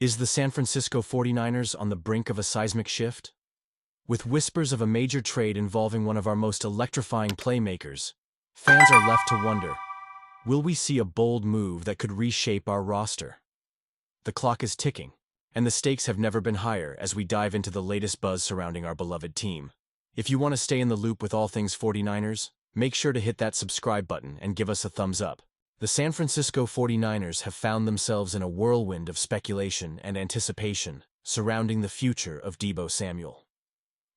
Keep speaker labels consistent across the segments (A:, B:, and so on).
A: Is the San Francisco 49ers on the brink of a seismic shift? With whispers of a major trade involving one of our most electrifying playmakers, fans are left to wonder, will we see a bold move that could reshape our roster? The clock is ticking, and the stakes have never been higher as we dive into the latest buzz surrounding our beloved team. If you want to stay in the loop with all things 49ers, make sure to hit that subscribe button and give us a thumbs up. The San Francisco 49ers have found themselves in a whirlwind of speculation and anticipation surrounding the future of Deebo Samuel.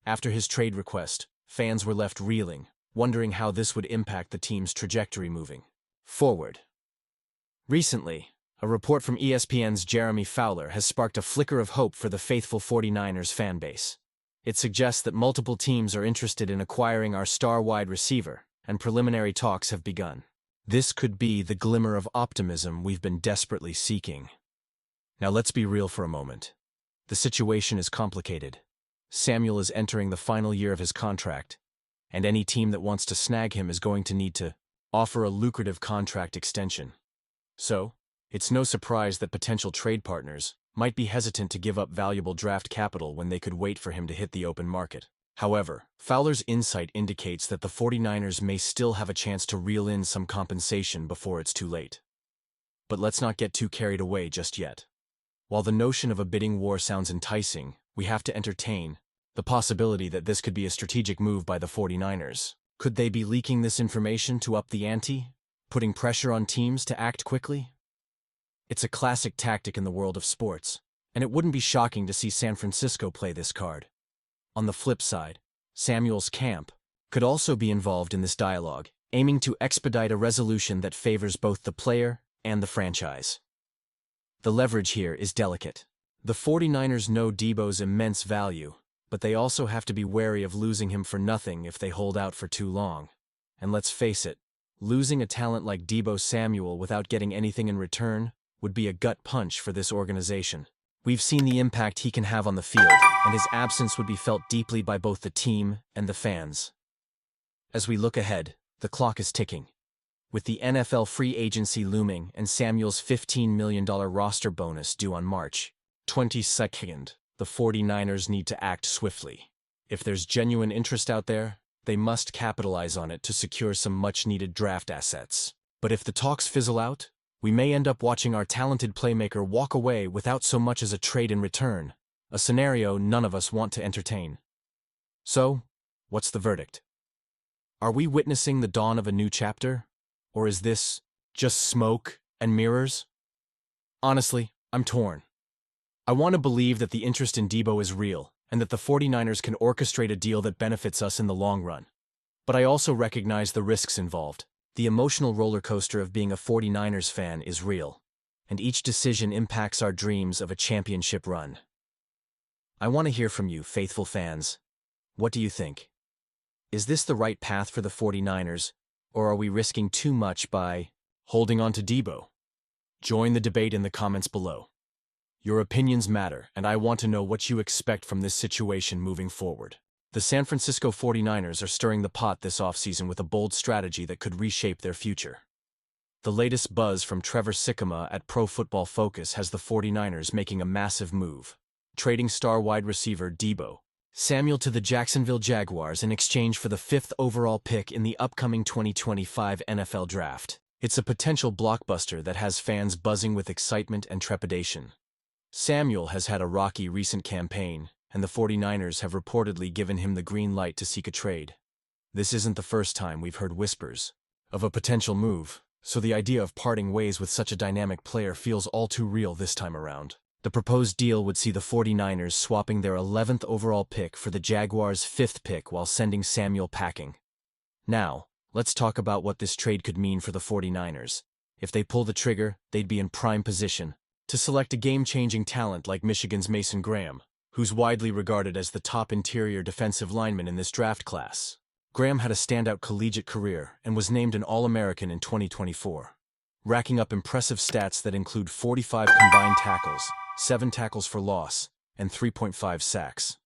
A: After his trade request, fans were left reeling, wondering how this would impact the team's trajectory moving forward. Recently, a report from ESPN's Jeremy Fowler has sparked a flicker of hope for the faithful 49ers fanbase. It suggests that multiple teams are interested in acquiring our star wide receiver, and preliminary talks have begun. This could be the glimmer of optimism we've been desperately seeking. Now let's be real for a moment. The situation is complicated. Samuel is entering the final year of his contract, and any team that wants to snag him is going to need to offer a lucrative contract extension. So, it's no surprise that potential trade partners might be hesitant to give up valuable draft capital when they could wait for him to hit the open market. However, Fowler's insight indicates that the 49ers may still have a chance to reel in some compensation before it's too late. But let's not get too carried away just yet. While the notion of a bidding war sounds enticing, we have to entertain the possibility that this could be a strategic move by the 49ers. Could they be leaking this information to up the ante, putting pressure on teams to act quickly? It's a classic tactic in the world of sports, and it wouldn't be shocking to see San Francisco play this card. On the flip side, Samuel's camp could also be involved in this dialogue, aiming to expedite a resolution that favors both the player and the franchise. The leverage here is delicate. The 49ers know Deebo's immense value, but they also have to be wary of losing him for nothing if they hold out for too long. And let's face it, losing a talent like Deebo Samuel without getting anything in return would be a gut punch for this organization. We've seen the impact he can have on the field, and his absence would be felt deeply by both the team and the fans. As we look ahead, the clock is ticking. With the NFL free agency looming and Samuel's $15 million roster bonus due on March 22nd, the 49ers need to act swiftly. If there's genuine interest out there, they must capitalize on it to secure some much-needed draft assets. But if the talks fizzle out, we may end up watching our talented playmaker walk away without so much as a trade in return, a scenario none of us want to entertain. So, what's the verdict? Are we witnessing the dawn of a new chapter? Or is this just smoke and mirrors? Honestly, I'm torn. I want to believe that the interest in Deebo is real, and that the 49ers can orchestrate a deal that benefits us in the long run. But I also recognize the risks involved. The emotional roller coaster of being a 49ers fan is real, and each decision impacts our dreams of a championship run. I want to hear from you, faithful fans. What do you think? Is this the right path for the 49ers, or are we risking too much by holding on to Deebo? Join the debate in the comments below. Your opinions matter, and I want to know what you expect from this situation moving forward. The San Francisco 49ers are stirring the pot this offseason with a bold strategy that could reshape their future. The latest buzz from Trevor Sikkema at Pro Football Focus has the 49ers making a massive move, trading star wide receiver Deebo Samuel to the Jacksonville Jaguars in exchange for the 5th overall pick in the upcoming 2025 NFL Draft. It's a potential blockbuster that has fans buzzing with excitement and trepidation. Samuel has had a rocky recent campaign, and the 49ers have reportedly given him the green light to seek a trade. This isn't the first time we've heard whispers of a potential move, so the idea of parting ways with such a dynamic player feels all too real this time around. The proposed deal would see the 49ers swapping their 11th overall pick for the Jaguars' 5th pick while sending Samuel packing. Now, let's talk about what this trade could mean for the 49ers. If they pull the trigger, they'd be in prime position to select a game-changing talent like Michigan's Mason Graham, who's widely regarded as the top interior defensive lineman in this draft class. Graham had a standout collegiate career and was named an All-American in 2024, racking up impressive stats that include 45 combined tackles, 7 tackles for loss, and 3.5 sacks.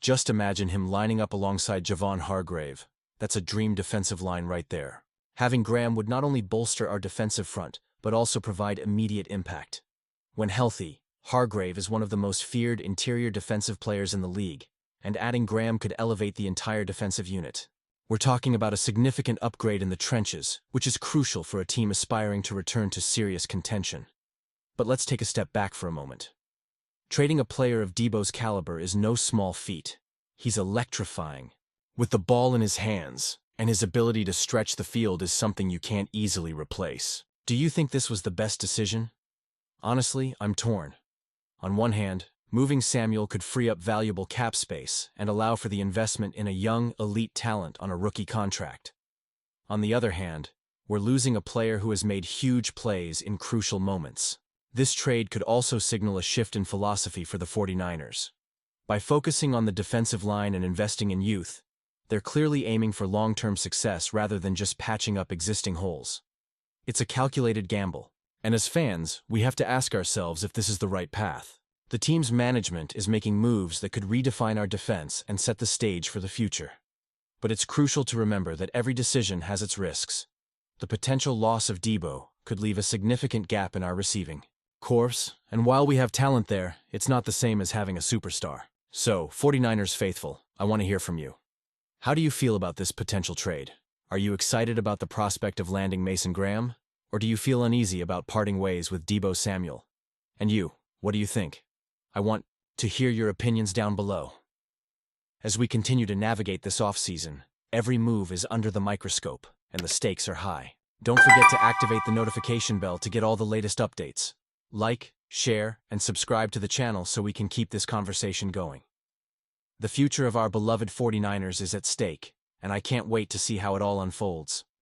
A: Just imagine him lining up alongside Javon Hargrave. That's a dream defensive line right there. Having Graham would not only bolster our defensive front, but also provide immediate impact. When healthy, Hargrave is one of the most feared interior defensive players in the league, and adding Graham could elevate the entire defensive unit. We're talking about a significant upgrade in the trenches, which is crucial for a team aspiring to return to serious contention. But let's take a step back for a moment. Trading a player of Deebo's caliber is no small feat. He's electrifying. With the ball in his hands, and his ability to stretch the field is something you can't easily replace. Do you think this was the best decision? Honestly, I'm torn. On one hand, moving Samuel could free up valuable cap space and allow for the investment in a young, elite talent on a rookie contract. On the other hand, we're losing a player who has made huge plays in crucial moments. This trade could also signal a shift in philosophy for the 49ers. By focusing on the defensive line and investing in youth, they're clearly aiming for long-term success rather than just patching up existing holes. It's a calculated gamble, and as fans, we have to ask ourselves if this is the right path. The team's management is making moves that could redefine our defense and set the stage for the future. But it's crucial to remember that every decision has its risks. The potential loss of Deebo could leave a significant gap in our receiving corps, and while we have talent there, it's not the same as having a superstar. So, 49ers faithful, I want to hear from you. How do you feel about this potential trade? Are you excited about the prospect of landing Mason Graham? Or do you feel uneasy about parting ways with Deebo Samuel? And you, what do you think? I want to hear your opinions down below. As we continue to navigate this offseason, every move is under the microscope, and the stakes are high. Don't forget to activate the notification bell to get all the latest updates. Like, share, and subscribe to the channel so we can keep this conversation going. The future of our beloved 49ers is at stake, and I can't wait to see how it all unfolds.